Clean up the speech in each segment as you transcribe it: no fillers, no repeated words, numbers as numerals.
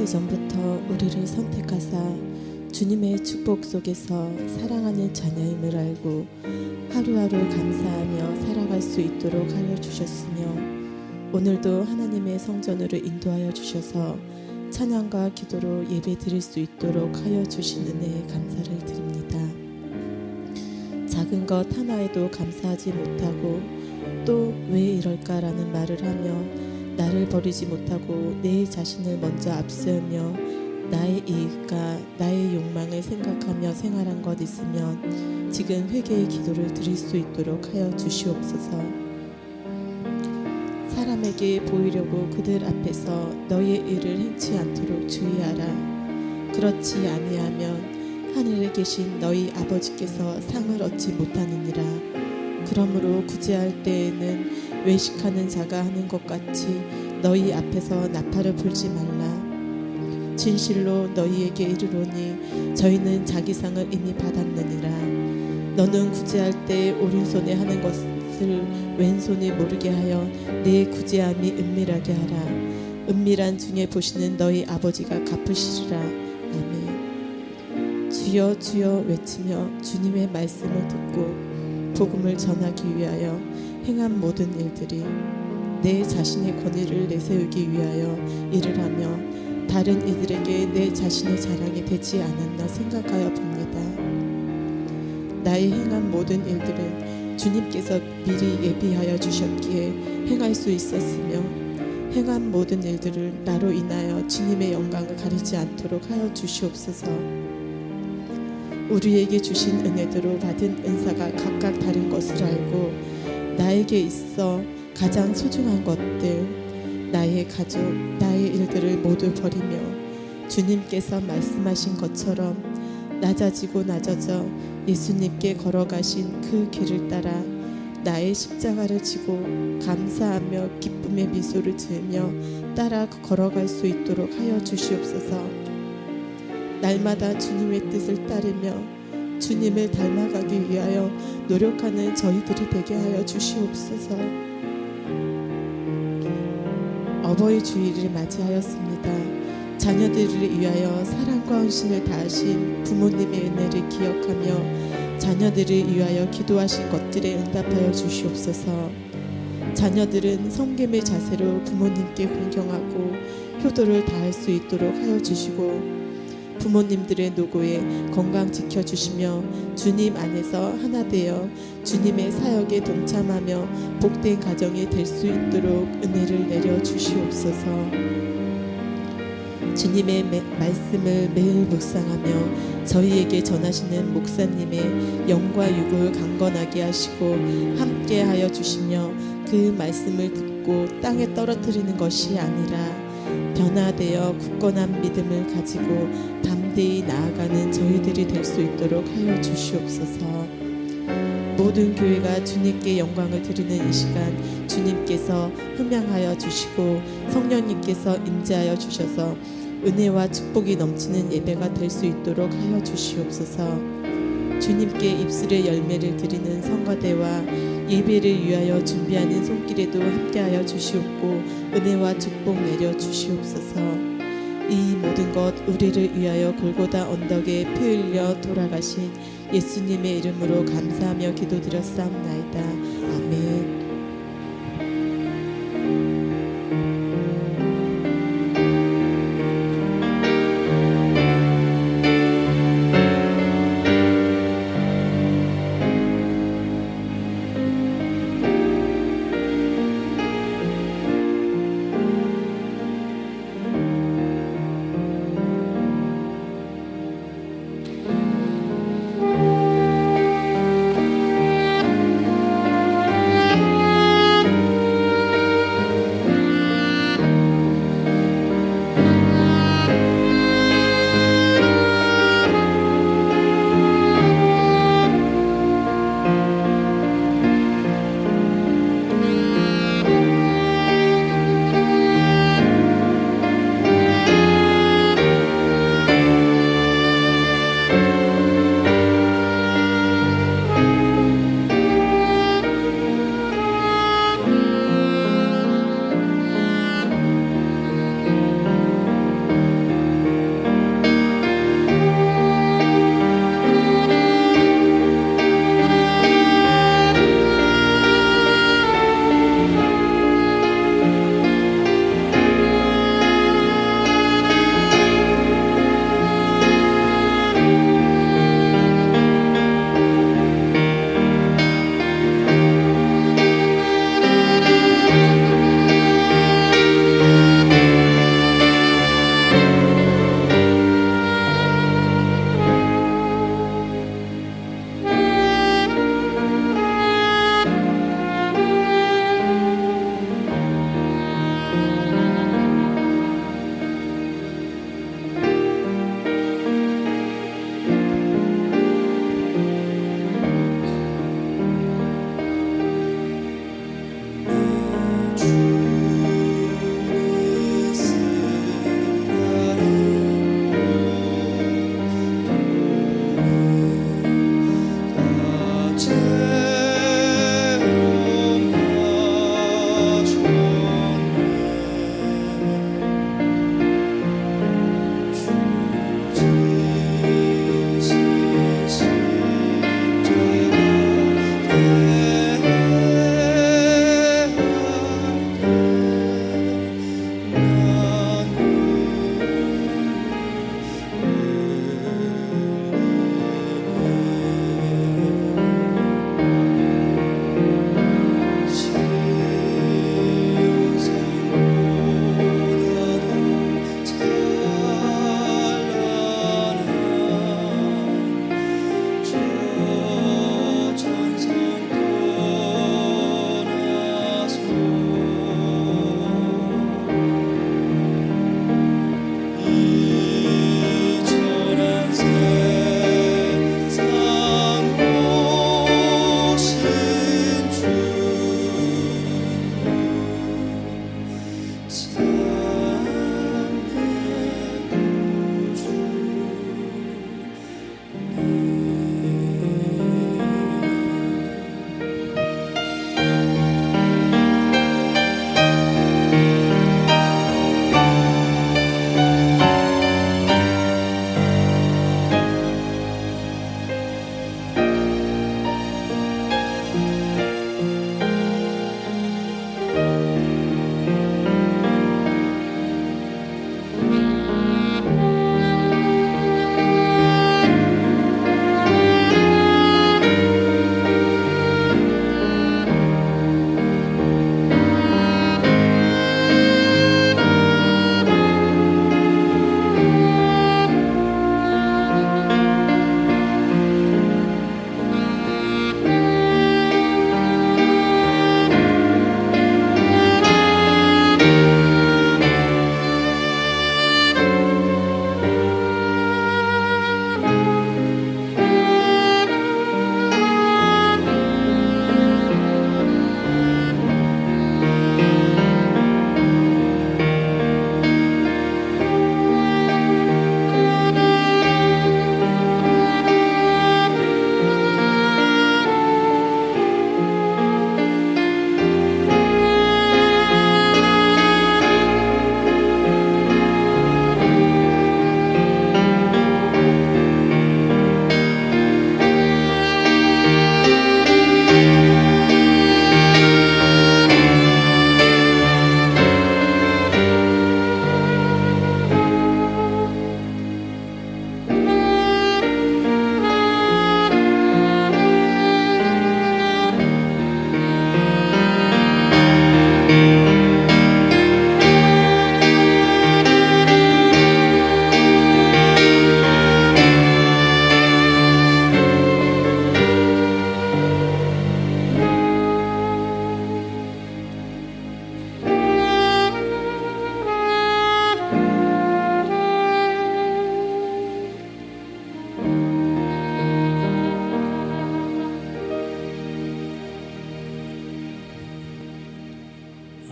창세전부터 우리를 선택하사 주님의 축복 속에서 사랑하는 자녀임을 알고 하루하루 감사하며 살아갈 수 있도록 하여 주셨으며, 오늘도 하나님의 성전으로 인도하여 주셔서 찬양과 기도로 예배 드릴 수 있도록 하여 주신 은혜에 감사를 드립니다. 작은 것 하나에도 감사하지 못하고 또 왜 이럴까라는 말을 하며 나를 버리지 못하고 내 자신을 먼저 앞세우며 나의 이익과 나의 욕망을 생각하며 생활한 것 있으면 지금 회개의 기도를 드릴 수 있도록 하여 주시옵소서. 사람에게 보이려고 그들 앞에서 너의 일을 행치 않도록 주의하라. 그렇지 아니하면 하늘에 계신 너희 아버지께서 상을 얻지 못하느니라. 그러므로 구제할 때에는 외식하는 자가 하는 것 같이 너희 앞에서 나팔을 불지 말라. 진실로 너희에게 이르노니 저희는 자기 상을 이미 받았느니라. 너는 구제할 때 오른손에 하는 것을 왼손이 모르게 하여 네 구제함이 은밀하게 하라. 은밀한 중에 보시는 너희 아버지가 갚으시리라. 아멘. 주여 주여 외치며 주님의 말씀을 듣고 복음을 전하기 위하여 행한 모든 일들이 내 자신의 권위를 내세우기 위하여 일을 하며 다른 이들에게 내 자신의 자랑이 되지 않았나 생각하여 봅니다. 나의 행한 모든 일들은 주님께서 미리 예비하여 주셨기에 행할 수 있었으며, 행한 모든 일들을 나로 인하여 주님의 영광을 가리지 않도록 하여 주시옵소서. 우리에게 주신 은혜대로 받은 은사가 각각 다른 것을 알고 나에게 있어 가장 소중한 것들, 나의 가족, 나의 일들을 모두 버리며 주님께서 말씀하신 것처럼 낮아지고 낮아져 예수님께 걸어가신 그 길을 따라 나의 십자가를 지고 감사하며 기쁨의 미소를 지으며 따라 걸어갈 수 있도록 하여 주시옵소서. 날마다 주님의 뜻을 따르며 주님을 닮아가기 위하여 노력하는 저희들이 되게 하여 주시옵소서. 어버이 주일을 맞이하였습니다. 자녀들을 위하여 사랑과 헌신을 다하신 부모님의 은혜를 기억하며 자녀들을 위하여 기도하신 것들에 응답하여 주시옵소서. 자녀들은 성김의 자세로 부모님께 공경하고 효도를 다할 수 있도록 하여 주시고, 부모님들의 노고에 건강 지켜주시며 주님 안에서 하나 되어 주님의 사역에 동참하며 복된 가정이 될 수 있도록 은혜를 내려 주시옵소서. 주님의 말씀을 매일 묵상하며 저희에게 전하시는 목사님의 영과 육을 강건하게 하시고 함께하여 주시며 그 말씀을 듣고 땅에 떨어뜨리는 것이 아니라 변화되어 굳건한 믿음을 가지고 담대히 나아가는 저희들이 될 수 있도록 하여 주시옵소서. 모든 교회가 주님께 영광을 드리는 이 시간 주님께서 흠양하여 주시고 성령님께서 임재하여 주셔서 은혜와 축복이 넘치는 예배가 될 수 있도록 하여 주시옵소서. 주님께 입술의 열매를 드리는 성가대와 예배를 위하여 준비하는 손길에도 함께하여 주시옵고 은혜와 축복 내려 주시옵소서. 이 모든 것 우리를 위하여 골고다 언덕에 피 흘려 돌아가신 예수님의 이름으로 감사하며 기도드렸사옵나이다. 아멘.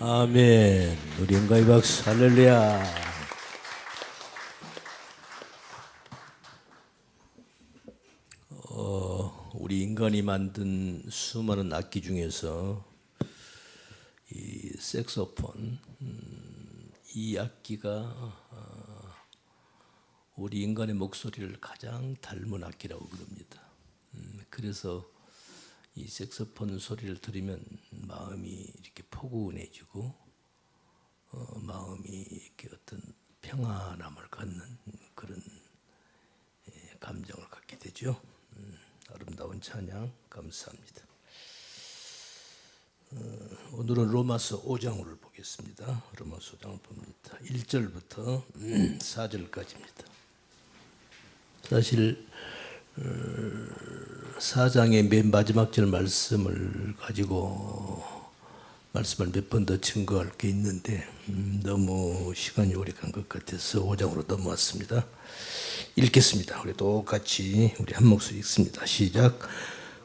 아멘. 우리 은가이 박수 할렐루야. 우리 인간이 만든 수많은 악기 중에서 이 색소폰, 이 악기가 우리 인간의 목소리를 가장 닮은 악기라고 그럽니다. 그래서 이 색소폰 소리를 들으면 마음이 이렇게 포근해지고 마음이 이렇게 어떤 평안함을 갖는 그런 감정을 갖게 되죠. 아름다운 찬양 감사합니다. 오늘은 로마서 5장을 보겠습니다. 로마서 5장을 봅니다. 1절부터 4절까지입니다. 사실 4장의 맨 마지막 절 말씀을 가지고 말씀을 몇 번 더 증거할 게 있는데 너무 시간이 오래 간 것 같아서 5장으로 넘어왔습니다. 읽겠습니다. 우리 똑같이 우리 한 목소리 읽습니다. 시작.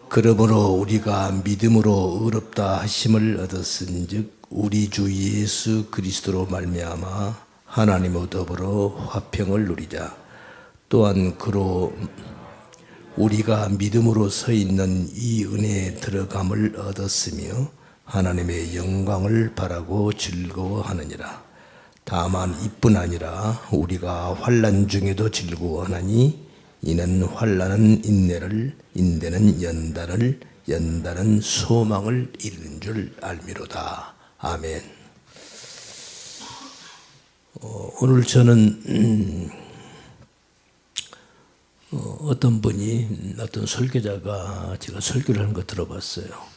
그러므로 우리가 믿음으로 의롭다 하심을 얻었은즉 우리 주 예수 그리스도로 말미암아 하나님과 더불어 화평을 누리자. 또한 그로 우리가 믿음으로 서 있는 이 은혜에 들어감을 얻었으며 하나님의 영광을 바라고 즐거워하느니라. 다만 이뿐 아니라 우리가 환난 중에도 즐거워하나니 이는 환난은 인내를, 인내는 연단을, 연단은 소망을 이루는 줄 알미로다. 아멘. 오늘 저는 어떤 분이, 어떤 설교자가 제가 설교를 하는 거 들어봤어요.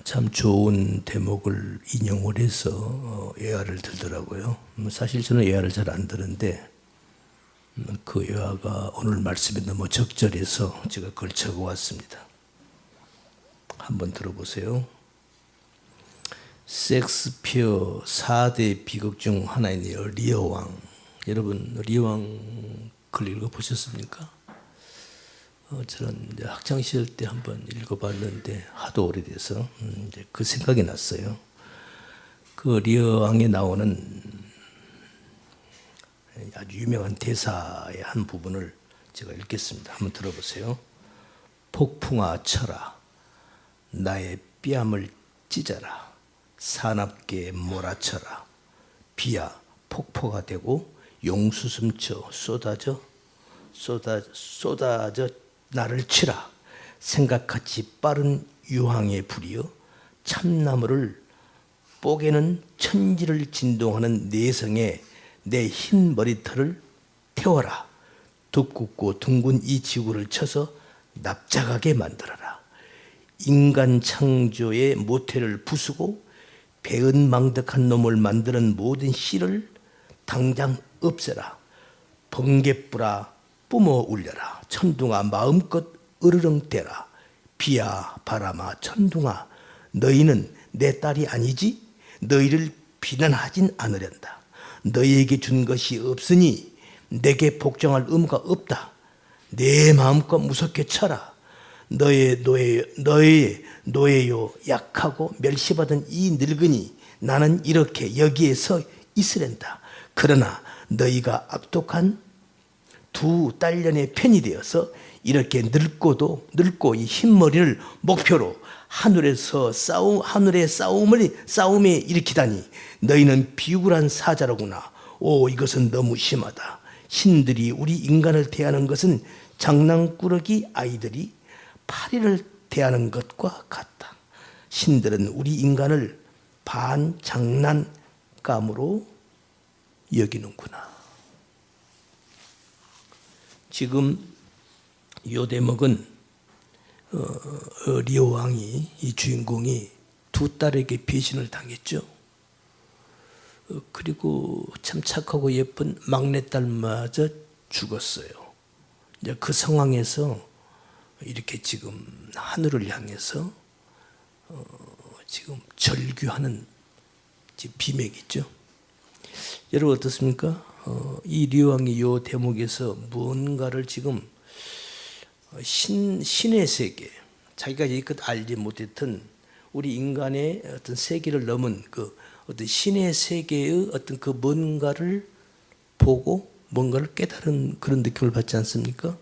참 좋은 대목을 인용을 해서 예화를 들더라고요. 사실 저는 예화를 잘 안 드는데 그 예화가 오늘 말씀에 너무 적절해서 제가 그걸 적어왔습니다. 한번 들어보세요. 셰익스피어 4대 비극 중 하나인 리어 왕. 여러분 리어 왕 글 읽어보셨습니까? 저는 이제 학창 시절 때 한번 읽어봤는데 하도 오래돼서 이제 그 생각이 났어요. 그 리어 왕에 나오는 아주 유명한 대사의 한 부분을 제가 읽겠습니다. 한번 들어보세요. 폭풍아 쳐라, 나의 뺨을 찢어라, 사납게 몰아쳐라, 비야 폭포가 되고 용수숨쳐 쏟아져 나를 치라. 생각같이 빠른 유황의 불이여 참나무를 뽀개는 천지를 진동하는 내성에 내 흰 머리털을 태워라. 두껍고 둥근 이 지구를 쳐서 납작하게 만들어라. 인간 창조의 모태를 부수고 배은망덕한 놈을 만드는 모든 씨를 당장 없애라. 번개불아 뿜어 울려라. 천둥아 마음껏 으르렁대라. 비야 바람아 천둥아 너희는 내 딸이 아니지? 너희를 비난하진 않으련다. 너희에게 준 것이 없으니 내게 복종할 의무가 없다. 내 마음껏 무섭게 쳐라. 너의 노예요 약하고 멸시받은 이 늙은이 나는 이렇게 여기에 서 있으련다. 그러나 너희가 악독한 두 딸년의 편이 되어서 이렇게 늙고 이 흰머리를 목표로 하늘의 싸움에 일으키다니 너희는 비굴한 사자로구나. 오, 이것은 너무 심하다. 신들이 우리 인간을 대하는 것은 장난꾸러기 아이들이 파리를 대하는 것과 같다. 신들은 우리 인간을 반장난감으로 여기는구나. 지금 이 대목은 리오 왕이, 이 주인공이 두 딸에게 배신을 당했죠. 그리고 참 착하고 예쁜 막내딸마저 죽었어요. 이제 그 상황에서 이렇게 지금 하늘을 향해서 지금 절규하는 비맥이죠. 여러분 어떻습니까? 이 리왕이 이 대목에서 무언가를 지금 신의 세계, 자기가 여기껏 알지 못했던 우리 인간의 어떤 세계를 넘은 그 어떤 신의 세계의 어떤 그 뭔가를 보고 뭔가를 깨달은 그런 느낌을 받지 않습니까?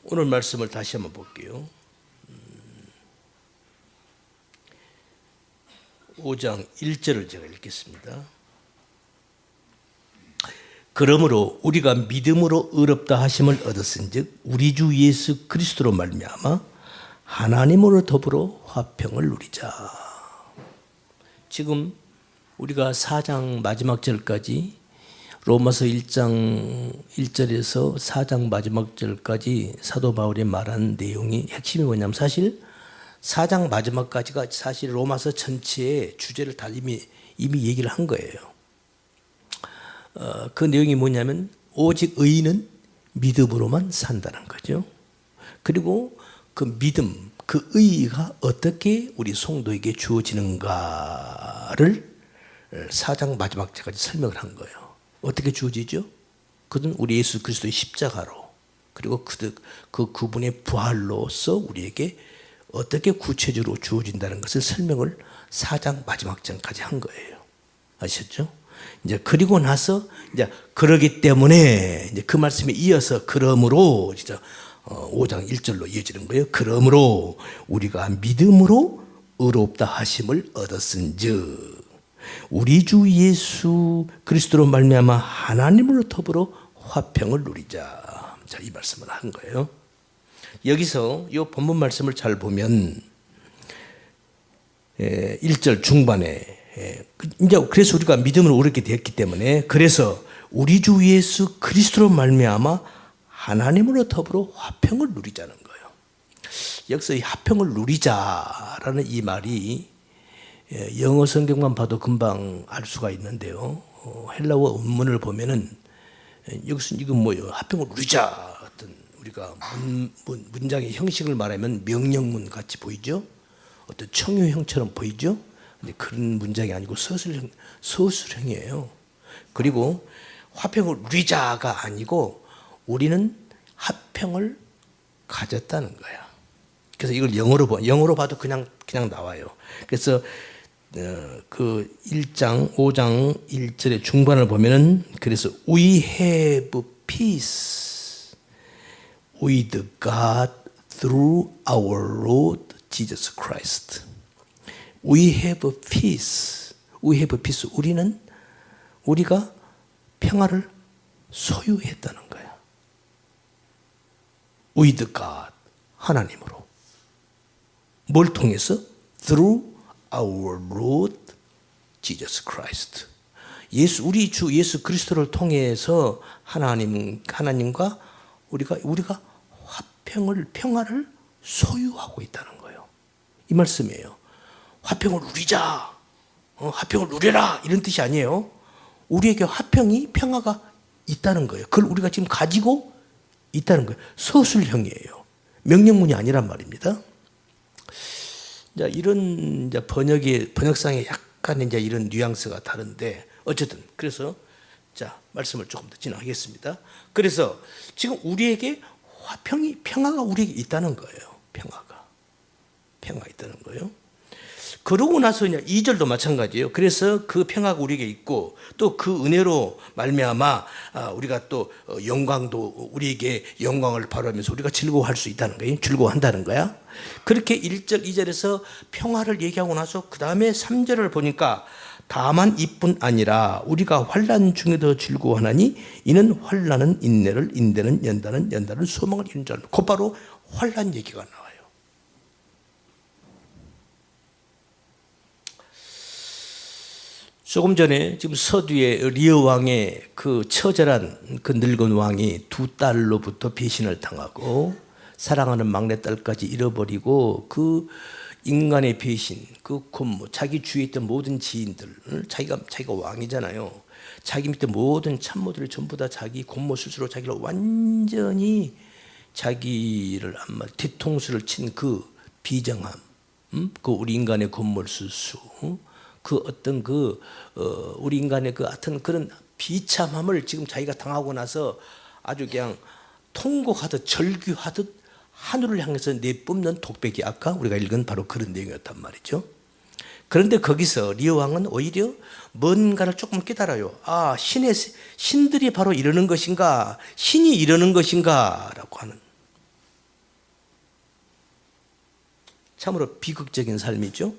오늘 말씀을 다시 한번 볼게요. 5장 1절을 제가 읽겠습니다. 그러므로 우리가 믿음으로 의롭다 하심을 얻었은즉 우리 주 예수 그리스도로 말미암아 하나님으로 더불어 화평을 누리자. 지금 우리가 4장 마지막 절까지 로마서 1장 1절에서 4장 마지막 절까지 사도 바울이 말한 내용이 핵심이 뭐냐면 사실 4장 마지막까지가 사실 로마서 전체의 주제를 다 이미 얘기를 한 거예요. 그 내용이 뭐냐면 오직 의인은 믿음으로만 산다는 거죠. 그리고 그 믿음, 그 의의가 어떻게 우리 성도에게 주어지는가를 4장 마지막 절까지 설명을 한 거예요. 어떻게 주어지죠? 그는 우리 예수 그리스도의 십자가로 그리고 그분의 부활로서 우리에게 어떻게 구체적으로 주어진다는 것을 설명을 4장 마지막 절까지 한 거예요. 아셨죠? 이제 그리고 나서 이제 그러기 때문에 이제 그 말씀에 이어서 그러므로 진짜 5장 1절로 이어지는 거예요. 그러므로 우리가 믿음으로 의롭다 하심을 얻었은즉 우리 주 예수 그리스도로 말미암아 하나님으로 더불어 화평을 누리자. 자, 이 말씀을 한 거예요. 여기서 이 본문 말씀을 잘 보면 1절 중반에 이제 그래서 우리가 믿음으로 옳게 되었기 때문에 그래서 우리 주 예수 그리스도로 말미암아 하나님으로 더불어 화평을 누리자는 거예요. 여기서 이 화평을 누리자라는 이 말이 영어 성경만 봐도 금방 알 수가 있는데요. 헬라어 원문을 보면은 여기서 이건 뭐예요? 화평을 누리자. 어떤 우리가 문장의 형식을 말하면 명령문 같이 보이죠? 어떤 청유형처럼 보이죠? 근데 그런 문장이 아니고 서술형이에요. 그리고 화평을 누리자가 아니고 우리는 화평을 가졌다는 거야. 그래서 이걸 영어로 봐도 그냥 나와요. 그래서 그 1장 5장 1절의 중반을 보면은 그래서 we have peace with God through our Lord Jesus Christ. We have peace. We have peace. 우리가 평화를 소유했다는 거야. With God. 하나님으로. 뭘 통해서? Through our Lord Jesus Christ. 우리 주 예수 그리스도를 통해서 하나님과 우리가 평화를 소유하고 있다는 거예요. 이 말씀이에요. 화평을 누리자. 화평을 누려라. 이런 뜻이 아니에요. 우리에게 평화가 있다는 거예요. 그걸 우리가 지금 가지고 있다는 거예요. 서술형이에요. 명령문이 아니란 말입니다. 자, 이런 이제 번역상에 약간 이제 이런 뉘앙스가 다른데 어쨌든 그래서 자, 말씀을 조금 더 진행하겠습니다. 그래서 지금 우리에게 평화가 우리에게 있다는 거예요. 평화가 있다는 거예요. 그러고 나서 그냥 2절도 마찬가지예요. 그래서 그 평화가 우리에게 있고 또 그 은혜로 말미암아 우리가 또 영광도 우리에게 영광을 발휘하면서 우리가 즐거워할 수 있다는 거예요. 즐거워한다는 거야. 그렇게 1절, 2절에서 평화를 얘기하고 나서 그 다음에 3절을 보니까 다만 이뿐 아니라 우리가 환난 중에도 즐거워하나니 이는 환난은 인내를, 인내는 연단을 소망을 이룬 줄 알고 곧바로 환난 얘기가 나와요. 조금 전에 지금 서두에 리어 왕의 그 처절한 그 늙은 왕이 두 딸로부터 배신을 당하고 사랑하는 막내딸까지 잃어버리고 그 인간의 배신, 그 곤모, 자기 주위에 있던 모든 지인들, 자기가 왕이잖아요. 자기 밑에 모든 참모들을 전부 다 자기 곤모 스스로 자기를 완전히 자기를 뒤통수를 친 그 비정함, 그 우리 인간의 곤모 스수, 그 어떤 우리 인간의 그 하여튼 그런 비참함을 지금 자기가 당하고 나서 아주 그냥 통곡하듯 절규하듯 하늘을 향해서 내뿜는 독백이 아까 우리가 읽은 바로 그런 내용이었단 말이죠. 그런데 거기서 리오 왕은 오히려 뭔가를 조금 깨달아요. 아, 신들이 바로 이러는 것인가, 신이 이러는 것인가 라고 하는 참으로 비극적인 삶이죠.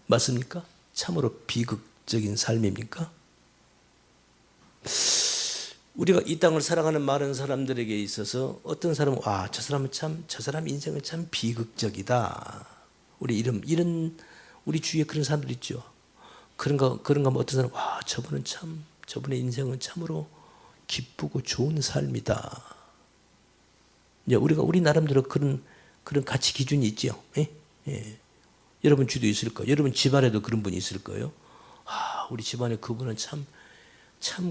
맞습니까? 참으로 비극적인 삶입니까? 우리가 이 땅을 살아가는 많은 사람들에게 있어서 어떤 사람은 저 사람 인생은 참 비극적이다. 이런 우리 주위에 그런 사람들 있죠. 그런가 하면 어떤 사람 저분의 인생은 참으로 기쁘고 좋은 삶이다. 이제 우리 나름대로 그런 가치 기준이 있죠. 예? 여러분 주도 있을 거예요. 여러분 집안에도 그런 분이 있을 거예요. 우리 집안에 그분은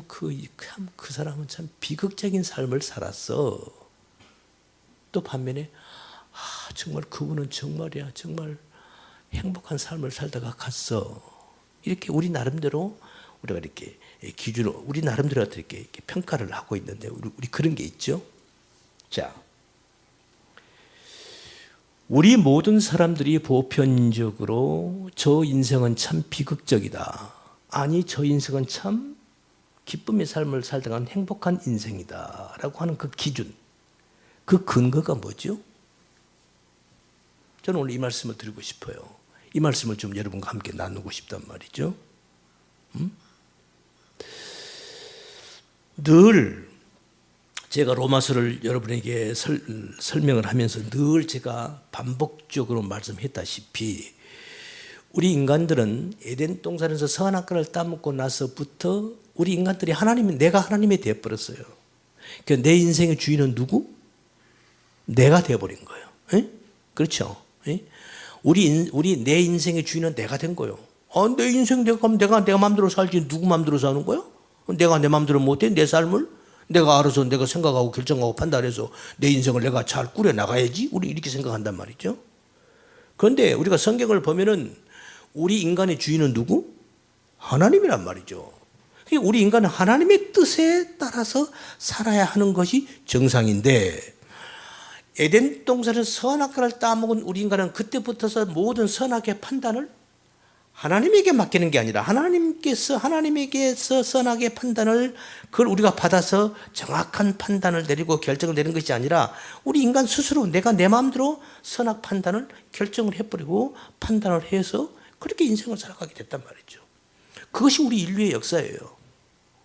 그 사람은 참 비극적인 삶을 살았어. 또 반면에 정말 그분은 정말 행복한 삶을 살다가 갔어. 이렇게 우리 나름대로 우리가 이렇게 기준으로 우리 나름대로 이렇게 평가를 하고 있는데 우리 그런 게 있죠. 자, 우리 모든 사람들이 보편적으로 저 인생은 참 비극적이다. 아니, 저 인생은 참 기쁨의 삶을 살다가 행복한 인생이다 라고 하는 그 기준, 그 근거가 뭐죠? 저는 오늘 이 말씀을 드리고 싶어요. 이 말씀을 좀 여러분과 함께 나누고 싶단 말이죠. 늘 제가 로마서를 여러분에게 설명을 하면서 늘 제가 반복적으로 말씀했다시피 우리 인간들은 에덴 동산에서 선악과를 따먹고 나서부터 우리 인간들이 내가 하나님이 되어버렸어요. 그러니까 내 인생의 주인은 누구? 내가 되어버린 거예요. 에? 그렇죠? 에? 내 인생의 주인은 내가 된 거예요. 내 인생 내가 가면 내가 마음대로 살지 누구 마음대로 사는 거야? 내가 내 마음대로 못해? 내 삶을? 내가 알아서 내가 생각하고 결정하고 판단해서 내 인생을 내가 잘 꾸려나가야지? 우리 이렇게 생각한단 말이죠. 그런데 우리가 성경을 보면은 우리 인간의 주인은 누구? 하나님이란 말이죠. 우리 인간은 하나님의 뜻에 따라서 살아야 하는 것이 정상인데 에덴 동산에서 선악과를 따먹은 우리 인간은 그때부터서 모든 선악의 판단을 하나님에게 맡기는 게 아니라 하나님에게서 선악의 판단을 그걸 우리가 받아서 정확한 판단을 내리고 결정을 내리는 것이 아니라 우리 인간 스스로 내가 내 마음대로 선악 판단을 결정을 해버리고 판단을 해서 그렇게 인생을 살아가게 됐단 말이죠. 그것이 우리 인류의 역사예요.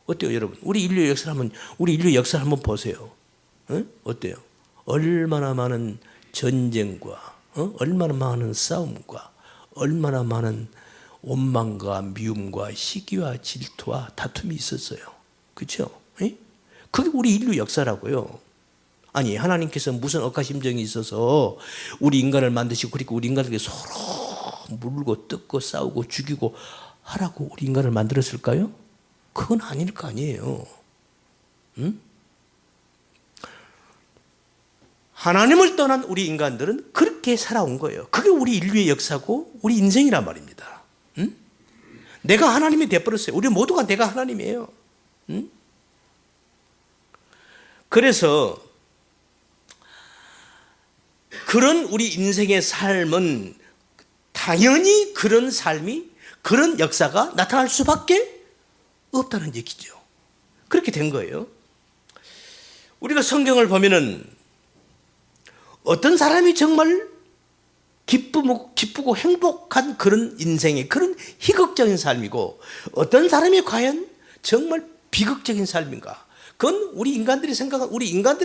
어때요, 여러분? 우리 인류의 역사를 한번 보세요. 어때요? 얼마나 많은 전쟁과 얼마나 많은 싸움과 얼마나 많은 원망과 미움과 시기와 질투와 다툼이 있었어요. 그렇죠? 그게 우리 인류 역사라고요. 아니, 하나님께서 무슨 억하심정이 있어서 우리 인간을 만드시고 그리고 우리 인간에게 서로 물고 뜯고 싸우고 죽이고 하라고 우리 인간을 만들었을까요? 그건 아닐 거 아니에요. 하나님을 떠난 우리 인간들은 그렇게 살아온 거예요. 그게 우리 인류의 역사고 우리 인생이란 말입니다. 내가 하나님이 되어버렸어요. 우리 모두가 내가 하나님이에요. 그래서 그런 우리 인생의 삶은 당연히 그런 삶이 그런 역사가 나타날 수밖에 없다는 얘기죠. 그렇게 된 거예요. 우리가 성경을 보면은 어떤 사람이 정말 기쁘고 행복한 그런 인생의 그런 희극적인 삶이고 어떤 사람이 과연 정말 비극적인 삶인가? 그건 우리 인간들이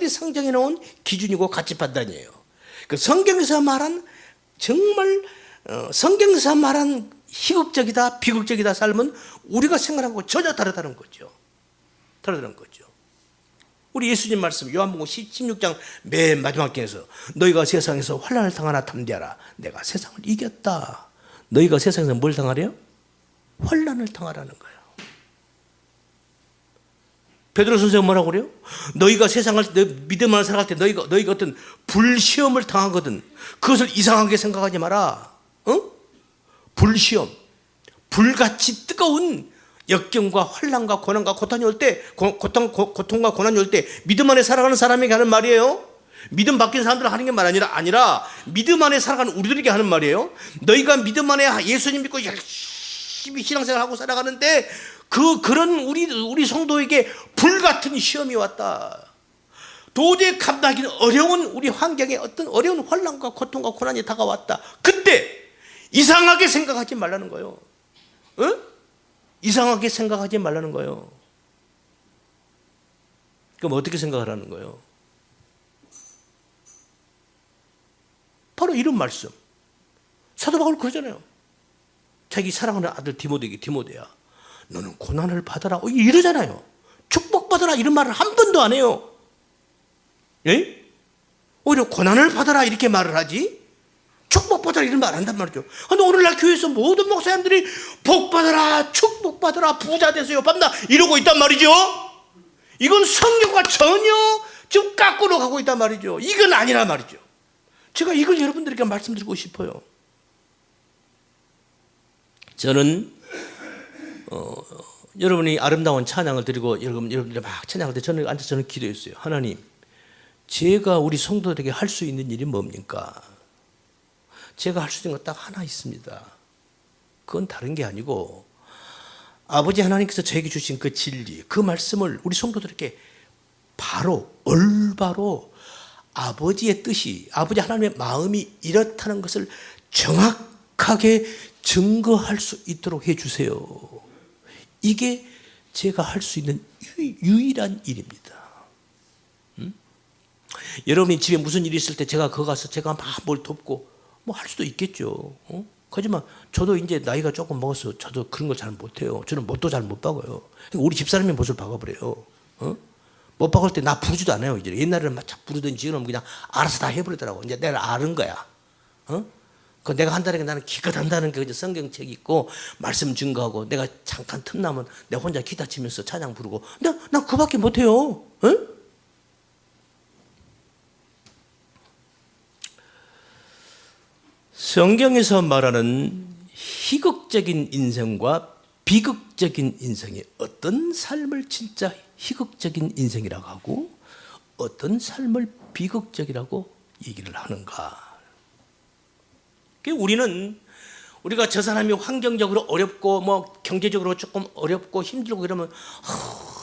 상정해 놓은 기준이고 가치 판단이에요. 그 성경에서 말한 희극적이다, 비극적이다 삶은 우리가 생각하고 전혀 다르다는 거죠. 우리 예수님 말씀 요한복음 16장 맨 마지막 장에서 너희가 세상에서 환난을 당하나 담대하라. 내가 세상을 이겼다. 너희가 세상에서 뭘 당하래요? 환난을 당하라는 거예요. 베드로 선생은 뭐라고 그래요? 너희가 세상을 믿음을 살아갈 때 너희가 어떤 불시험을 당하거든. 그것을 이상하게 생각하지 마라. 불시험, 불같이 뜨거운 역경과 환난과 고난과 고통이 올 때, 고통과 고난이 올 때 믿음 안에 살아가는 사람에게 하는 말이에요. 믿음 바뀐 사람들 하는 게 말 아니라 믿음 안에 살아가는 우리들에게 하는 말이에요. 너희가 믿음 안에 예수님 믿고 열심히 신앙생활하고 살아가는데 그런 우리 성도에게 불같은 시험이 왔다. 도저히 감당하기는 어려운 우리 환경에 어떤 어려운 환난과 고통과 고난이 다가왔다. 그때 이상하게 생각하지 말라는 거예요. 이상하게 생각하지 말라는 거예요. 그럼 어떻게 생각하라는 거예요? 바로 이런 말씀. 사도 바울 그러잖아요. 자기 사랑하는 아들 디모데에게, 디모데야, 너는 고난을 받아라 이러잖아요. 축복받아라 이런 말을 한 번도 안 해요. 예? 오히려 고난을 받아라 이렇게 말을 하지 축복받아라 이런 말 안 한단 말이죠. 근데 오늘날 교회에서 모든 목사님들이 복받아라, 축복받아라, 부자 되세요, 받나 이러고 있단 말이죠. 이건 성경과 전혀 지금 깎으러 가고 있단 말이죠. 이건 아니란 말이죠. 제가 이걸 여러분들에게 말씀드리고 싶어요. 저는 여러분이 아름다운 찬양을 드리고 여러분들이 막 찬양할 때 저는 앉아서 저는 기도했어요. 하나님, 제가 우리 성도들에게 할 수 있는 일이 뭡니까? 제가 할 수 있는 것 딱 하나 있습니다. 그건 다른 게 아니고 아버지 하나님께서 저에게 주신 그 진리, 그 말씀을 우리 성도들에게 바로 올바로 아버지의 뜻이, 아버지 하나님의 마음이 이렇다는 것을 정확하게 증거할 수 있도록 해주세요. 이게 제가 할 수 있는 유일한 일입니다. 여러분이 집에 무슨 일이 있을 때 제가 거기 가서 제가 막 뭘 돕고 뭐 할 수도 있겠죠. 하지만 저도 이제 나이가 조금 먹어서 저도 그런 걸 잘 못해요. 저는 뭣도 잘 못 박아요. 우리 집사람이 못을 박아버려요. 못 박을 때 나 부르지도 않아요. 이제 옛날에는 막 부르던 지금은 그냥 알아서 다 해버리더라고. 이제 내가 아는 거야. 그 내가 한다는 게 나는 기껏 한다는 게 성경책 있고 말씀 증거하고 내가 잠깐 틈나면 내가 혼자 기타 치면서 찬양 부르고 나 그밖에 못해요. 성경에서 말하는 희극적인 인생과 비극적인 인생이 어떤 삶을 진짜 희극적인 인생이라고 하고 어떤 삶을 비극적이라고 얘기를 하는가. 우리가 저 사람이 환경적으로 어렵고 뭐 경제적으로 조금 어렵고 힘들고 이러면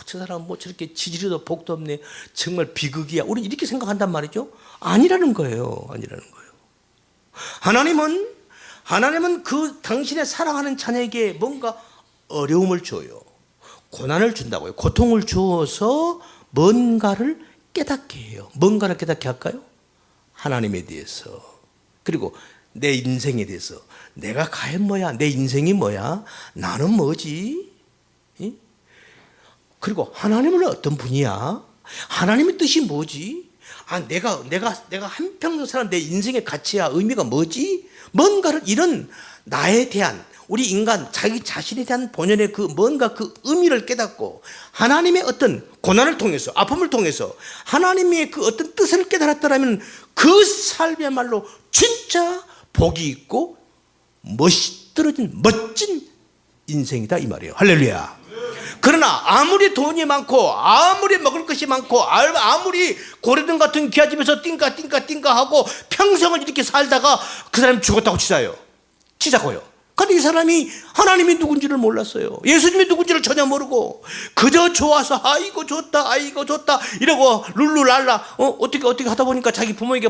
저 사람 뭐 저렇게 지지리도 복도 없네, 정말 비극이야, 우리 이렇게 생각한단 말이죠. 아니라는 거예요. 하나님은 그 당신의 사랑하는 자녀에게 뭔가 어려움을 줘요. 고난을 준다고요. 고통을 주어서 뭔가를 깨닫게 해요. 뭔가를 깨닫게 할까요? 하나님에 대해서, 그리고 내 인생에 대해서. 내가 과연 뭐야? 내 인생이 뭐야? 나는 뭐지? 그리고 하나님은 어떤 분이야? 하나님의 뜻이 뭐지? 내가 한평생 살아 내 인생의 가치야, 의미가 뭐지? 뭔가를, 이런 나에 대한, 우리 인간 자기 자신에 대한 본연의 그 뭔가 그 의미를 깨닫고 하나님의 어떤 고난을 통해서, 아픔을 통해서 하나님의 그 어떤 뜻을 깨달았다라면 그 삶이야말로 진짜 복이 있고 멋있어진 멋진 인생이다 이 말이에요. 할렐루야. 그러나 아무리 돈이 많고 아무리 먹을 것이 많고 아무리 고래등 같은 귀한 집에서 띵까 하고 평생을 이렇게 살다가 그 사람이 죽었다고 치자고요. 근데 이 사람이 하나님이 누군지를 몰랐어요. 예수님이 누군지를 전혀 모르고 그저 좋아서 아이고 좋다 이러고 룰루랄라 어떻게 하다 보니까 자기 부모에게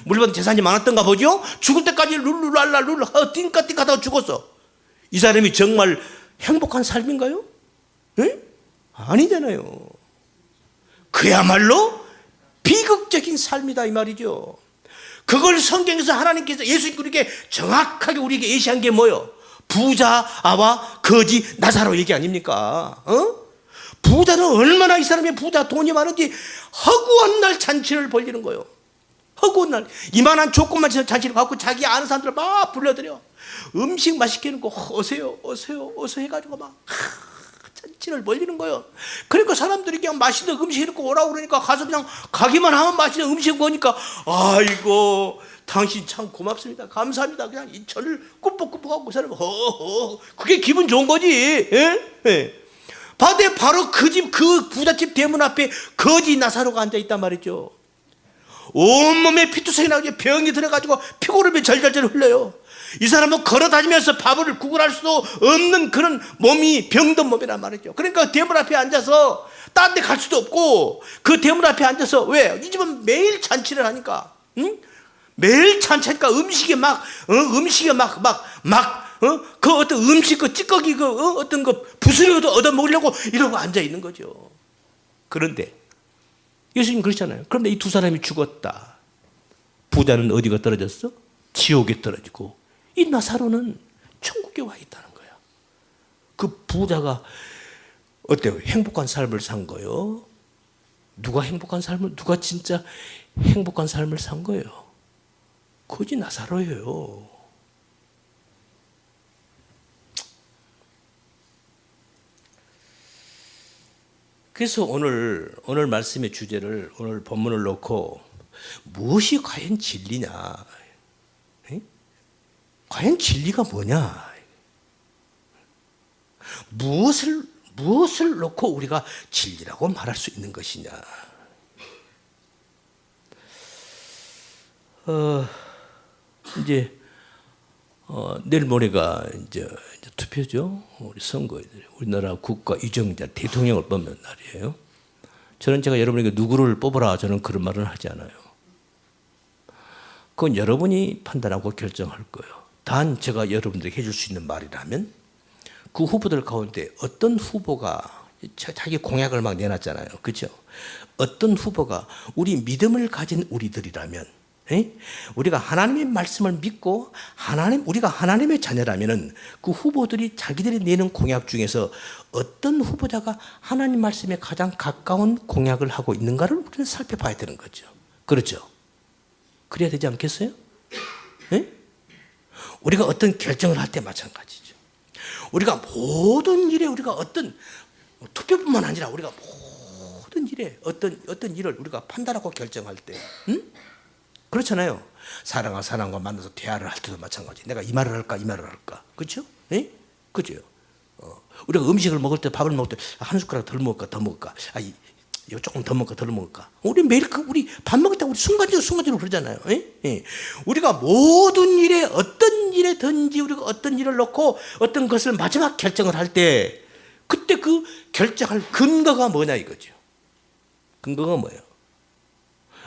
물받은 재산이 많았던가 보죠. 죽을 때까지 룰루랄라 띵까 하다가 죽었어. 이 사람이 정말 행복한 삶인가요? 네? 아니잖아요. 그야말로 비극적인 삶이다 이 말이죠. 그걸 성경에서 하나님께서 예수님 우리에게 정확하게 우리에게 예시한 게 뭐예요? 부자와 거지 나사로 얘기 아닙니까? 부자는 얼마나 이 사람의 부자 돈이 많은지 허구한 날 잔치를 벌리는 거예요. 허구한 날 이만한 조그만 잔치를 갖고 자기 아는 사람들을 막 불러들여 음식 맛있게 해놓고 오세요 해가지고 막 잔치를 벌리는 거예요. 그러니까 사람들이 그냥 맛있는 음식 해놓고 오라고 그러니까 가서 그냥 가기만 하면 맛있는 음식 먹으니까 아이고 당신 참 고맙습니다, 감사합니다, 그냥 저를 꾸벅꾸벅하고 사람 그게 기분 좋은 거지. 예? 바로 그 부잣집 대문 앞에 거지 나사로가 앉아있단 말이죠. 온몸에 피투성이 나고 병이 들어가지고 피고름이 절절절 흘러요. 이 사람은 걸어다니면서 밥을 구걸할 수도 없는 그런 몸이 병든 몸이란 말이죠. 그러니까 대문 앞에 앉아서 딴 데 갈 수도 없고 그 대문 앞에 앉아서 왜? 이 집은 매일 잔치를 하니까 응? 매일 잔치하니까 음식에 그 어떤 음식 그 찌꺼기 그 어떤 거 부스러기도 얻어 먹으려고 이러고 앉아 있는 거죠. 그런데 예수님 그렇잖아요. 그런데 이 두 사람이 죽었다. 부자는 어디가 떨어졌어? 지옥에 떨어지고 이 나사로는 천국에 와 있다는 거야. 그 부자가 어때요? 행복한 삶을 산 거예요? 누가 진짜 행복한 삶을 산 거예요? 그지 나사로예요. 그래서 오늘 말씀의 주제를 오늘 본문을 놓고 무엇이 과연 진리냐? 에? 과연 진리가 뭐냐? 무엇을 놓고 우리가 진리라고 말할 수 있는 것이냐? 이제 내일 모레가 이제 투표죠. 우리 선거, 우리나라 국가 유정자 대통령을 뽑는 날이에요. 저는 제가 여러분에게 누구를 뽑으라 저는 그런 말은 하지 않아요. 그건 여러분이 판단하고 결정할 거예요. 단 제가 여러분들에게 해줄 수 있는 말이라면 그 후보들 가운데 어떤 후보가 자기 공약을 막 내놨잖아요. 그렇죠? 어떤 후보가 우리 믿음을 가진 우리들이라면 우리가 하나님의 말씀을 믿고 우리가 하나님의 자녀라면은 그 후보들이 자기들이 내는 공약 중에서 어떤 후보자가 하나님 말씀에 가장 가까운 공약을 하고 있는가를 우리는 살펴봐야 되는 거죠. 그렇죠? 그래야 되지 않겠어요? 우리가 어떤 결정을 할 때 마찬가지죠. 우리가 모든 일에 우리가 어떤 투표뿐만 아니라 우리가 모든 일에 어떤 일을 우리가 판단하고 결정할 때 그렇잖아요. 사람과 만나서 대화를 할 때도 마찬가지. 내가 이 말을 할까 이 말을 할까. 그렇죠? 그죠? 우리가 음식을 먹을 때 밥을 먹을 때 한 숟가락 덜 먹을까 더 먹을까. 이거 조금 더 먹을까 덜 먹을까. 우리 매일 우리 밥 먹을 때 우리 순간적으로 그러잖아요. 우리가 모든 일에 어떤 일에든지 우리가 어떤 일을 놓고 어떤 것을 마지막 결정을 할 때 그때 그 결정할 근거가 뭐냐 이거죠. 근거가 뭐예요?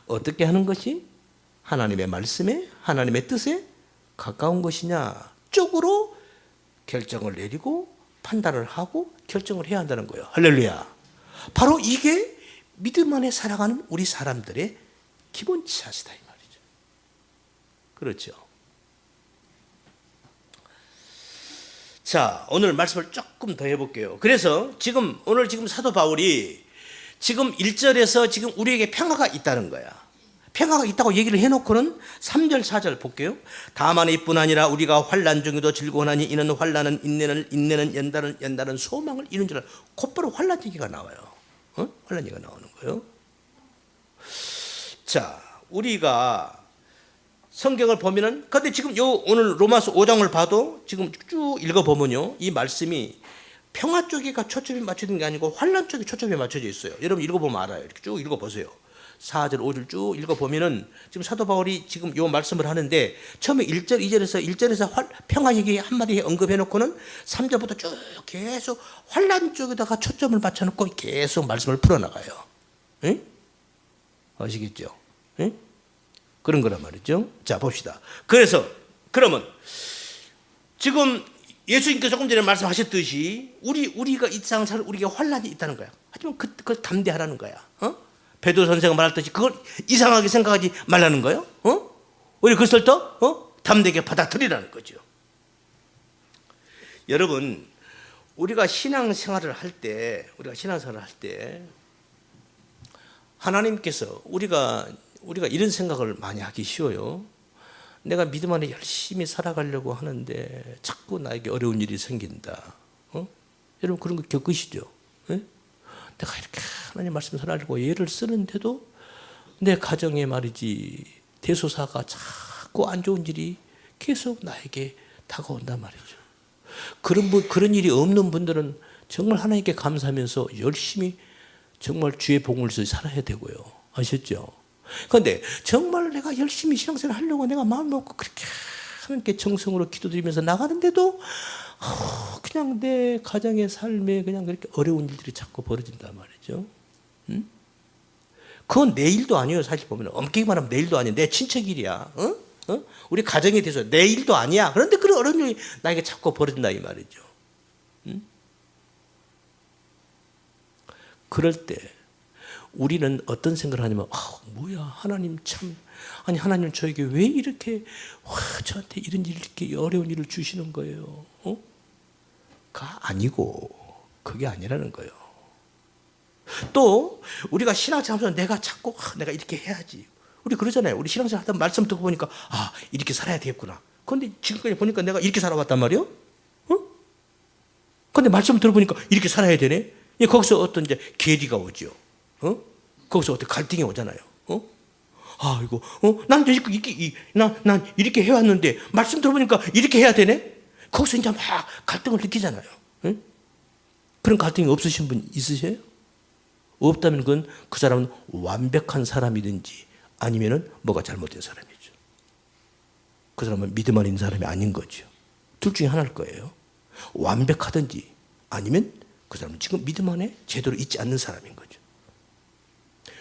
어떻게 하는 것이 하나님의 말씀에 하나님의 뜻에 가까운 것이냐 쪽으로 결정을 내리고 판단을 하고 결정을 해야 한다는 거예요. 할렐루야. 바로 이게 믿음 안에 살아가는 우리 사람들의 기본 자세다 이 말이죠. 그렇죠. 자, 오늘 말씀을 조금 더 해볼게요. 그래서 오늘 사도 바울이 지금 1절에서 지금 우리에게 평화가 있다는 거야. 평화가 있다고 얘기를 해놓고는 3절 4절 볼게요. 다만 이뿐 아니라 우리가 환난 중에도 즐거워하니 이는 환난은 인내는 연단은 소망을 이룬 줄 알아. 곧바로 환난 얘기가 나와요. 환난 얘기가 나오는 거예요. 자, 우리가 성경을 보면은 근데 지금 오늘 로마서 5장을 봐도 지금 쭉 읽어보면요 이 말씀이 평화 쪽에가 초점이 맞춰진 게 아니고 환난 쪽에 초점이 맞춰져 있어요. 여러분 읽어보면 알아요. 이렇게 쭉 읽어보세요. 4절 5절 쭉 읽어보면은 지금 사도 바울이 지금 요 말씀을 하는데 처음에 1절 2절에서 평화 얘기 한마디 언급해놓고는 3절부터 쭉 계속 환난 쪽에다가 초점을 맞춰놓고 계속 말씀을 풀어나가요. 응? 아시겠죠? 응? 그런 거란 말이죠. 자 봅시다. 그러면 지금 예수님께서 조금 전에 말씀하셨듯이 우리가 이 세상 살 우리가 환난이 있다는 거야. 하지만 그걸 담대하라는 거야. 베드로 선생가 말했듯이 그걸 이상하게 생각하지 말라는 거예요. 오히려 그것을 더 담대하게 받아들이라는 거죠. 여러분, 우리가 신앙생활을 할 때 하나님께서 우리가 이런 생각을 많이 하기 쉬워요. 내가 믿음 안에 열심히 살아가려고 하는데 자꾸 나에게 어려운 일이 생긴다. 여러분 그런 거 겪으시죠? 내가 이렇게 하나님 말씀 전하려고 예를 쓰는데도 내 가정에 말이지 대소사가 자꾸 안 좋은 일이 계속 나에게 다가온단 말이죠. 그런 일이 없는 분들은 정말 하나님께 감사하면서 열심히 정말 주의 복을 위해서 살아야 되고요. 아셨죠? 그런데 정말 내가 열심히 신앙생활 하려고 내가 마음 먹고 그렇게 하나님께 정성으로 기도드리면서 나가는데도 그냥 내 가정의 삶에 그냥 그렇게 어려운 일들이 자꾸 벌어진단 말이죠. 응? 그건 내 일도 아니에요. 사실 보면 엄격히 말하면 내 일도 아니야. 내 친척 일이야. 우리 가정에 대해서 내 일도 아니야. 그런데 그런 어려운 일이 나에게 자꾸 벌어진다 이 말이죠. 응? 그럴 때 우리는 어떤 생각을 하냐면 뭐야 하나님 참 아니 하나님 저에게 왜 이렇게 저한테 이런 일 이렇게 어려운 일을 주시는 거예요. 가 아니고 그게 아니라는 거예요. 또 우리가 신앙생활 하면서 내가 자꾸 내가 이렇게 해야지. 우리 그러잖아요. 우리 신앙생활 하다 말씀 듣고 보니까 이렇게 살아야 되겠구나. 그런데 지금까지 보니까 내가 이렇게 살아왔단 말이에요. 그런데 말씀 들어보니까 이렇게 살아야 되네. 거기서 어떤 이제 괴리가 오죠. 거기서 어떤 갈등이 오잖아요. 이거 난 이렇게 해왔는데 말씀 들어보니까 이렇게 해야 되네. 거기서 이제 막 갈등을 느끼잖아요. 그런 갈등이 없으신 분 있으세요? 없다면 그건 그 사람은 완벽한 사람이든지 아니면은 뭐가 잘못된 사람이죠. 그 사람은 믿음 안에 있는 사람이 아닌 거죠. 둘 중에 하나일 거예요. 완벽하든지 아니면 그 사람은 지금 믿음 안에 제대로 있지 않는 사람인 거죠.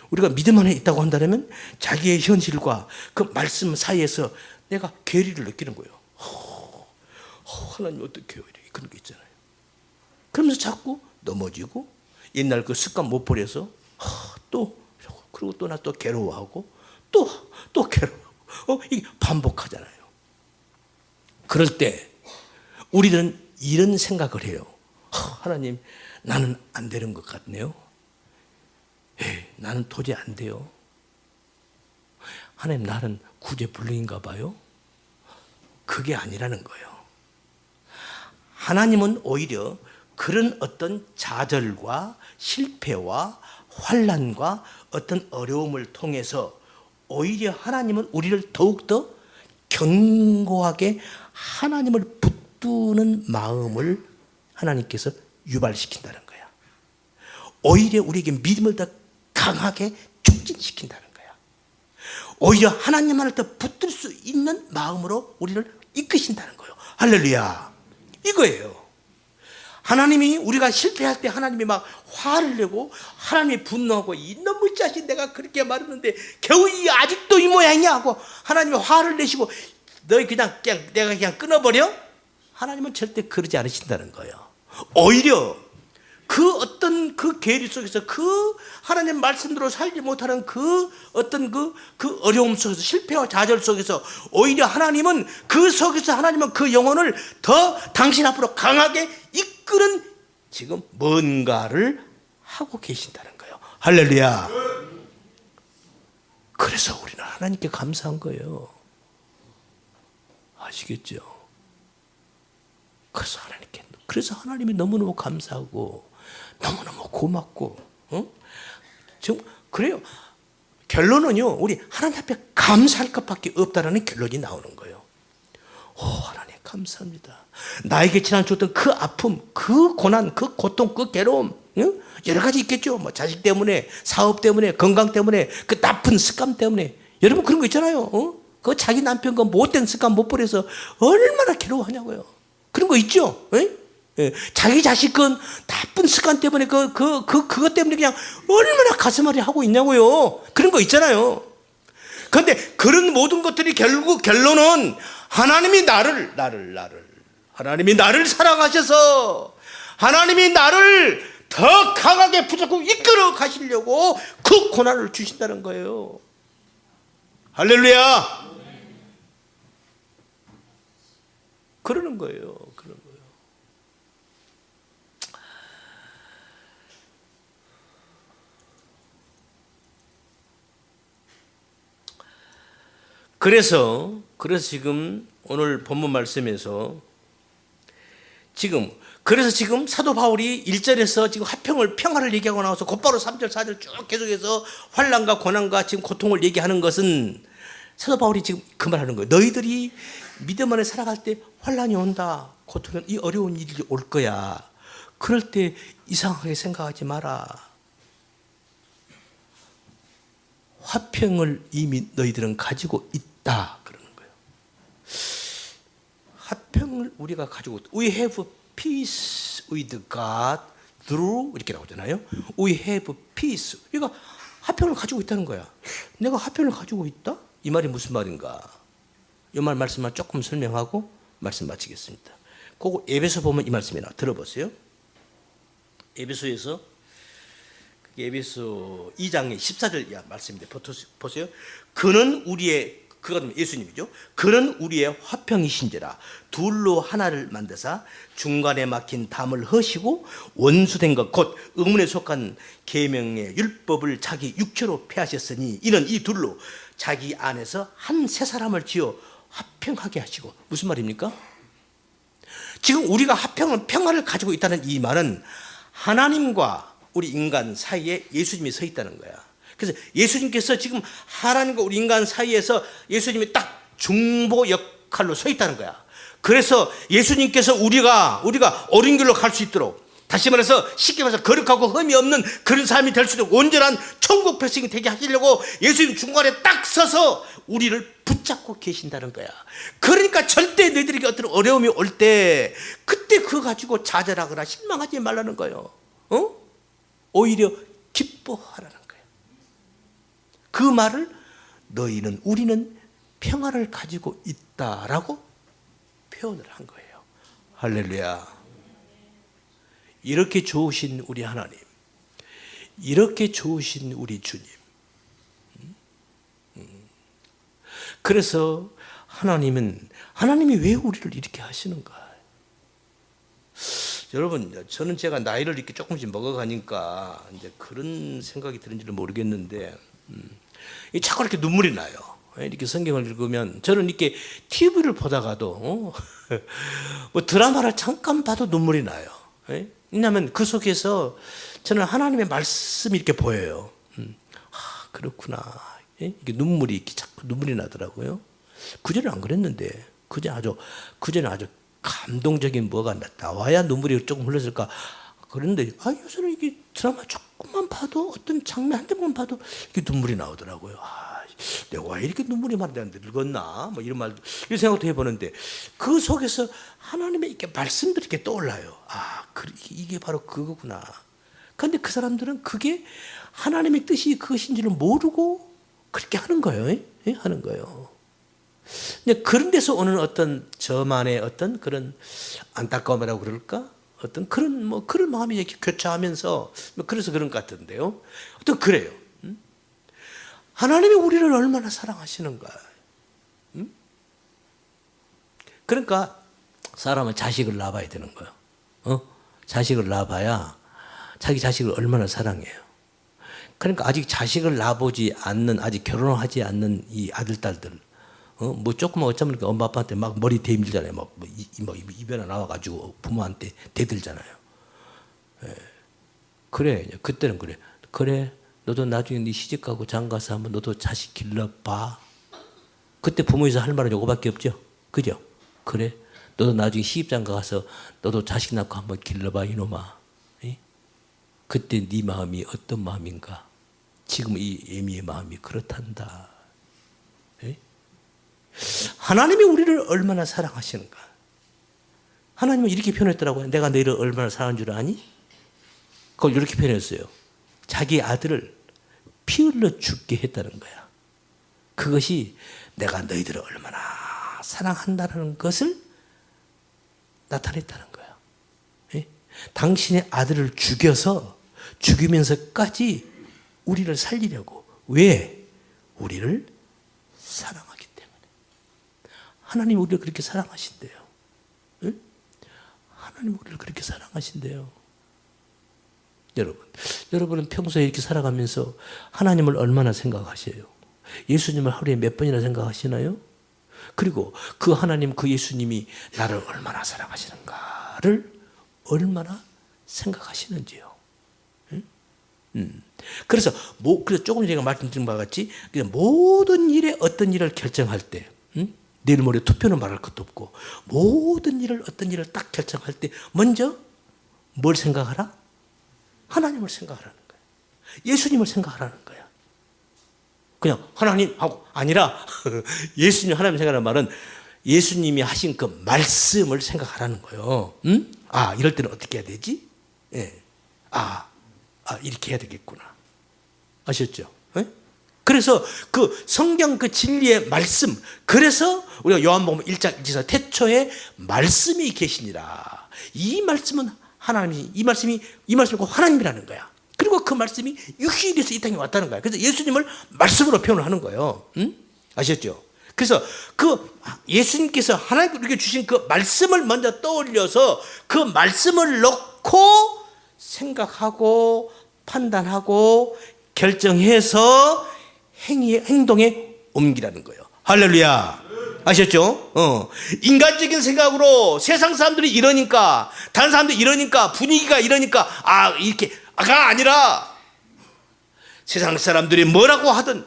우리가 믿음 안에 있다고 한다면 자기의 현실과 그 말씀 사이에서 내가 괴리를 느끼는 거예요. 하나님 어떻게 해요? 그런 게 있잖아요. 그러면서 자꾸 넘어지고 옛날 그 습관 못 버려서 그리고 또 나 또 괴로워하고 또 괴로워. 이게 반복하잖아요. 그럴 때 우리는 이런 생각을 해요. 하나님 나는 안 되는 것 같네요. 나는 도저히 안 돼요. 하나님 나는 구제불능인가 봐요. 그게 아니라는 거예요. 하나님은 오히려 그런 어떤 좌절과 실패와 환난과 어떤 어려움을 통해서 오히려 하나님은 우리를 더욱더 견고하게 하나님을 붙드는 마음을 하나님께서 유발시킨다는 거야. 오히려 우리에게 믿음을 더 강하게 촉진시킨다는 거야. 오히려 하나님만을 더 붙들 수 있는 마음으로 우리를 이끄신다는 거예요. 할렐루야. 이거예요. 하나님이 우리가 실패할 때 하나님이 막 화를 내고 하나님이 분노하고 이놈의 자식 내가 그렇게 말했는데 겨우 아직도 이 모양이야 하고 하나님이 화를 내시고 너희 그냥 내가 그냥 끊어버려? 하나님은 절대 그러지 않으신다는 거예요. 오히려 그 어떤 그 괴리 속에서 그 하나님 말씀대로 살지 못하는 그 어떤 그 어려움 속에서 실패와 좌절 속에서 오히려 하나님은 그 속에서 하나님은 그 영혼을 더 당신 앞으로 강하게 이끄는 지금 뭔가를 하고 계신다는 거예요. 할렐루야. 그래서 우리는 하나님께 감사한 거예요. 아시겠죠? 그래서 하나님이 너무너무 감사하고 너무너무 고맙고, 지금 그래요. 결론은요, 우리 하나님 앞에 감사할 것밖에 없다라는 결론이 나오는 거예요. 하나님 감사합니다. 나에게 지난 줬던 그 아픔, 그 고난, 그 고통, 그 괴로움, 여러 가지 있겠죠. 뭐 자식 때문에, 사업 때문에, 건강 때문에, 그 나쁜 습관 때문에. 여러분 그런 거 있잖아요. 그 자기 남편 그 못된 습관 못 버려서 얼마나 괴로워하냐고요. 그런 거 있죠. 자기 자식 그 나쁜 습관 때문에 그것 때문에 그냥 얼마나 가슴앓이 하고 있냐고요. 그런 거 있잖아요. 그런데 그런 모든 것들이 결국 결론은 하나님이 하나님이 나를 사랑하셔서 하나님이 나를 더 강하게 붙잡고 이끌어 가시려고 그 고난을 주신다는 거예요. 할렐루야. 그러는 거예요. 그래서 지금 오늘 본문 말씀에서 그래서 지금 사도 바울이 1절에서 지금 평화를 얘기하고 나와서 곧바로 3절, 4절 쭉 계속해서 환난과 고난과 지금 고통을 얘기하는 것은 사도 바울이 지금 그 말하는 거예요. 너희들이 믿음 안에 살아갈 때 환난이 온다. 고통은 이 어려운 일이 올 거야. 그럴 때 이상하게 생각하지 마라. 화평을 이미 너희들은 가지고 있다 그러는 거예요. 화평을 우리가 가지고 있다. We have peace with God through 이렇게 나오잖아요. We have peace. 우리가 화평을 가지고 있다는 거야. 내가 화평을 가지고 있다? 이 말이 무슨 말인가? 이 말씀만 조금 설명하고 말씀 마치겠습니다. 그거 에베소 보면 이 말씀이 나와. 들어보세요. 에베소에서 에베소 2장의 14절 말씀인데 보세요. 그는 우리의, 그가 예수님이죠. 그는 우리의 화평이신지라 둘로 하나를 만드사 중간에 막힌 담을 허시고 원수된 것 곧 의문에 속한 계명의 율법을 자기 육체로 폐하셨으니 이는 이 둘로 자기 안에서 한 새 사람을 지어 화평하게 하시고. 무슨 말입니까? 지금 우리가 화평은 평화를 가지고 있다는 이 말은 하나님과 우리 인간 사이에 예수님이 서 있다는 거야. 그래서 예수님께서 지금 하나님과 우리 인간 사이에서 예수님이 딱 중보 역할로 서 있다는 거야. 그래서 예수님께서 우리가 옳은 길로 갈 수 있도록, 다시 말해서 쉽게 말해서 거룩하고 흠이 없는 그런 삶이 될 수 있도록 온전한 천국 백성이 되게 하시려고 예수님 중간에 딱 서서 우리를 붙잡고 계신다는 거야. 그러니까 절대 너희들에게 어떤 어려움이 올 때 그때 그거 가지고 좌절하거나 실망하지 말라는 거예요. 오히려 기뻐하라는 거예요. 그 말을 우리는 평화를 가지고 있다라고 표현을 한 거예요. 할렐루야. 이렇게 좋으신 우리 하나님, 이렇게 좋으신 우리 주님. 그래서 하나님이 왜 우리를 이렇게 하시는가? 여러분, 저는 제가 나이를 이렇게 조금씩 먹어가니까 이제 그런 생각이 드는지는 모르겠는데, 자꾸 이렇게 눈물이 나요. 이렇게 성경을 읽으면 저는 이렇게 TV를 보다가도 뭐 드라마를 잠깐 봐도 눈물이 나요. 왜냐하면 그 속에서 저는 하나님의 말씀이 이렇게 보여요. 그렇구나. 이게 자꾸 눈물이 나더라고요. 그전에 안 그랬는데, 그전에 아주 감동적인 뭐가 나와야 눈물이 조금 흘렀을까. 그런데 요새는 이게 드라마 조금만 봐도, 어떤 장면 한 대만 봐도 이게 눈물이 나오더라고요. 내가 왜 이렇게 눈물이 많이 나는데 늙었나? 뭐 이런 말도, 이런 생각도 해보는데, 그 속에서 하나님의 이렇게 말씀들이 이렇게 떠올라요. 이게 바로 그거구나. 그런데 그 사람들은 그게 하나님의 뜻이 그것인지를 모르고 그렇게 하는 거예요. 하는 거예요. 근데 그런 데서 오는 어떤 저만의 어떤 그런 안타까움이라고 그럴까? 어떤 그런 마음이 이렇게 교차하면서, 그래서 그런 것 같은데요. 그래요. 하나님이 우리를 얼마나 사랑하시는가. 그러니까 사람은 자식을 낳아야 되는 거예요. 자식을 낳아야 자기 자식을 얼마나 사랑해요. 그러니까 아직 자식을 낳아보지 않는, 아직 결혼을 하지 않는 이 아들, 딸들, 뭐 조금만 어쩌면 엄마 아빠한테 막 머리 대밀잖아요. 막 입에나 나와가지고 부모한테 대들잖아요. 그래, 그때는 그래. 그래, 너도 나중에 네 시집가고 장가서 한번 너도 자식 길러봐. 그때 부모에서 할 말은 요거밖에 없죠. 그죠? 그래, 너도 나중에 시집장가 가서 너도 자식 낳고 한번 길러봐 이놈아. 그때 네 마음이 어떤 마음인가? 지금 이 애미의 마음이 그렇단다. 하나님이 우리를 얼마나 사랑하시는가? 하나님은 이렇게 표현했더라고요. 내가 너희를 얼마나 사랑한 줄 아니? 그걸 이렇게 표현했어요. 자기 아들을 피 흘려 죽게 했다는 거야. 그것이 내가 너희들을 얼마나 사랑한다는 것을 나타냈다는 거야. 당신의 아들을 죽이면서까지 우리를 살리려고. 왜? 우리를 사랑하기 때문에. 하나님 우리를 그렇게 사랑하신대요. 하나님 우리를 그렇게 사랑하신대요. 여러분은 평소에 이렇게 살아가면서 하나님을 얼마나 생각하세요? 예수님을 하루에 몇 번이나 생각하시나요? 그리고 그 하나님, 그 예수님이 나를 얼마나 사랑하시는가를 얼마나 생각하시는지요. 그래서 조금 전에 말씀드린 바와 같이 모든 일에 어떤 일을 결정할 때, 내일 모레 투표는 말할 것도 없고, 모든 일을 어떤 일을 딱 결정할 때 먼저 뭘 생각하라? 하나님을 생각하라는 거야. 예수님을 생각하라는 거야. 그냥 하나님 하고 아니라 예수님 하나님 생각하는 말은 예수님이 하신 그 말씀을 생각하라는 거예요. 응? 아, 이럴 때는 어떻게 해야 되지? 예. 이렇게 해야 되겠구나. 아셨죠? 예? 그래서 그 성경 그 진리의 말씀, 그래서 우리가 요한복음 1장 1절에서 태초에 말씀이 계시니라. 이 말씀은 하나님이, 이 말씀이 곧 하나님이라는 거야. 그리고 그 말씀이 육신이 돼서 이 땅에 왔다는 거야. 그래서 예수님을 말씀으로 표현을 하는 거예요. 응? 아셨죠? 그래서 그 예수님께서 하나님께 주신 그 말씀을 먼저 떠올려서 그 말씀을 넣고 생각하고 판단하고 결정해서 행동에 옮기라는 거예요. 할렐루야. 아셨죠? 인간적인 생각으로 세상 사람들이 이러니까, 다른 사람들이 이러니까, 분위기가 이러니까, 이렇게가 아니라 세상 사람들이 뭐라고 하든,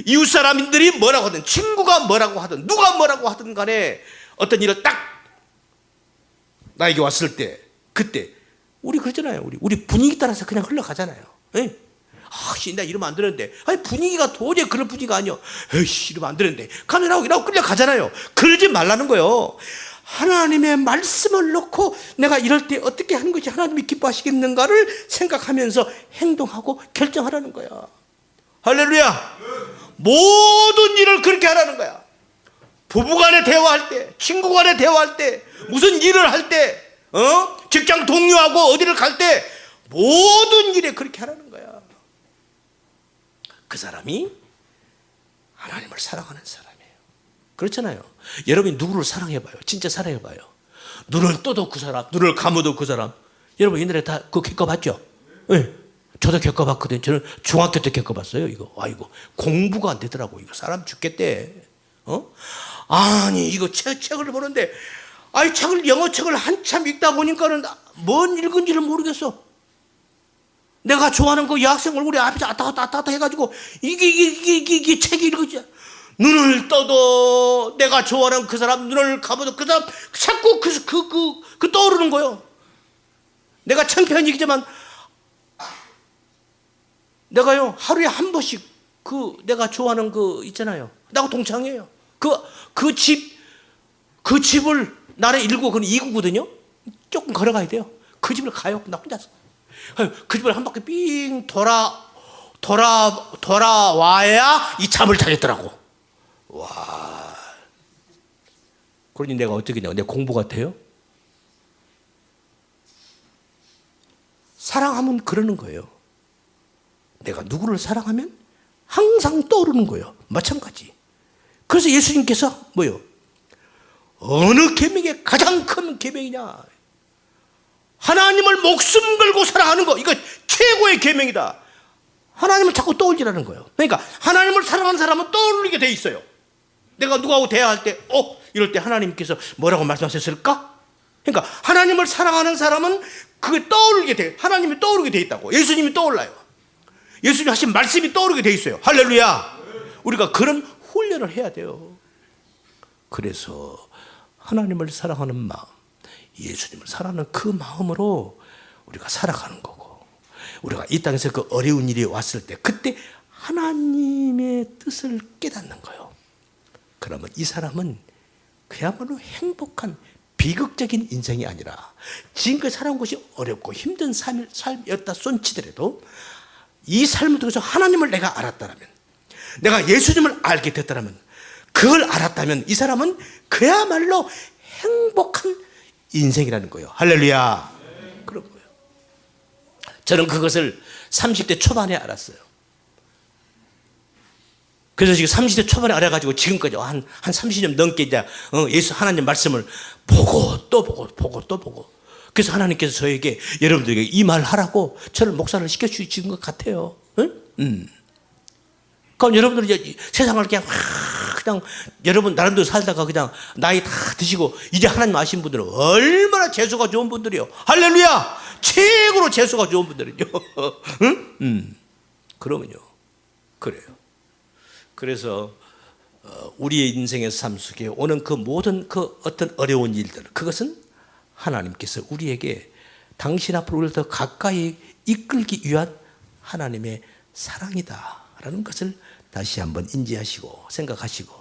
이웃 사람들이 뭐라고 하든, 친구가 뭐라고 하든, 누가 뭐라고 하든 간에 어떤 일을 딱 나에게 왔을 때, 그때, 우리 그러잖아요. 우리 분위기 따라서 그냥 흘러가잖아요. 예? 나 이러면 안 되는데. 아니, 분위기가 도저히 그런 분위기가 아니요. 에이씨, 이러면 안 되는데. 가면 이라고 끌려가잖아요. 그러지 말라는 거예요. 하나님의 말씀을 놓고 내가 이럴 때 어떻게 하는 것이 하나님이 기뻐하시겠는가를 생각하면서 행동하고 결정하라는 거야. 할렐루야. 모든 일을 그렇게 하라는 거야. 부부간에 대화할 때, 친구간에 대화할 때, 무슨 일을 할 때, 직장 동료하고 어디를 갈 때 모든 일에 그렇게 하라는 거야. 그 사람이 하나님을 사랑하는 사람이에요. 그렇잖아요. 여러분이 누구를 사랑해봐요. 진짜 사랑해봐요. 눈을 떠도 그 사람, 눈을 감아도 그 사람. 여러분 옛날에 다 그거 겪어봤죠? 네. 저도 겪어봤거든요. 저는 중학교 때 겪어봤어요. 이거 공부가 안 되더라고. 이거 사람 죽겠대. 아니 이거 책을 보는데, 영어 책을 한참 읽다 보니까는 뭔 읽은지를 모르겠어. 내가 좋아하는 그 여학생 얼굴에 앞에서 아따 해가지고 이게 책이 읽어지야. 눈을 떠도 내가 좋아하는 그 사람, 눈을 감아도 그 사람 자꾸 그 떠오르는 거예요. 내가 창피한 얘기지만 내가요 하루에 한 번씩 내가 좋아하는 있잖아요. 나하고 동창이에요. 그 집을 나를 1구, 2구거든요. 조금 걸어가야 돼요. 그 집을 가요. 나 혼자서. 그 집을 한 바퀴 삥 돌아와야 이 잠을 자겠더라고. 와. 그러니 내가 어떻게 했냐. 내 공부 같아요? 사랑하면 그러는 거예요. 내가 누구를 사랑하면 항상 떠오르는 거예요. 마찬가지. 그래서 예수님께서 뭐요? 어느 계명이 가장 큰 계명이냐? 하나님을 목숨 걸고 사랑하는 거, 이거 최고의 계명이다. 하나님을 자꾸 떠올리라는 거예요. 그러니까 하나님을 사랑하는 사람은 떠올리게 돼 있어요. 내가 누구하고 대화할 때 이럴 때 하나님께서 뭐라고 말씀하셨을까? 그러니까 하나님을 사랑하는 사람은 그게 떠오르게 돼. 하나님이 떠오르게 돼 있다고. 예수님이 떠올라요. 예수님 하신 말씀이 떠오르게 돼 있어요. 할렐루야. 우리가 그런 훈련을 해야 돼요. 그래서 하나님을 사랑하는 마음, 예수님을 사랑하는 그 마음으로 우리가 살아가는 거고, 우리가 이 땅에서 그 어려운 일이 왔을 때 그때 하나님의 뜻을 깨닫는 거예요. 그러면 이 사람은 그야말로 행복한 비극적인 인생이 아니라 지금까지 살아온 것이 어렵고 힘든 삶이었다 손치더라도 이 삶을 통해서 하나님을 내가 알았다면, 내가 예수님을 알게 됐다면, 그걸 알았다면 이 사람은 그야말로 행복한 인생이라는 거예요. 할렐루야. 그런 거예요. 저는 그것을 30대 초반에 알았어요. 그래서 지금 30대 초반에 알아가지고 지금까지 한 30년 넘게 이제 예수 하나님 말씀을 보고 또 보고. 그래서 하나님께서 저에게, 여러분들에게 이 말 하라고 저를 목사를 시켜주신 것 같아요. 응? 그럼 여러분들은 이제 세상을 그냥 여러분 나름대로 살다가 그냥 나이 다 드시고 이제 하나님 아신 분들은 얼마나 재수가 좋은 분들이요. 할렐루야. 최고로 재수가 좋은 분들은요. 응? 그러면요. 그래요. 그래서 우리의 인생의 삶 속에 오는 그 모든 그 어떤 어려운 일들, 그것은 하나님께서 우리에게 당신 앞으로 우리를 더 가까이 이끌기 위한 하나님의 사랑이다 있구나라는 것을 다시 한번 인지하시고 생각하시고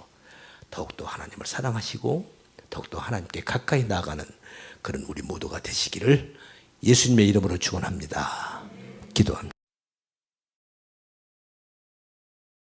더욱더 하나님을 사랑하시고 더욱더 하나님께 가까이 나아가는 그런 우리 모두가 되시기를 예수님의 이름으로 축원합니다. 기도합니다.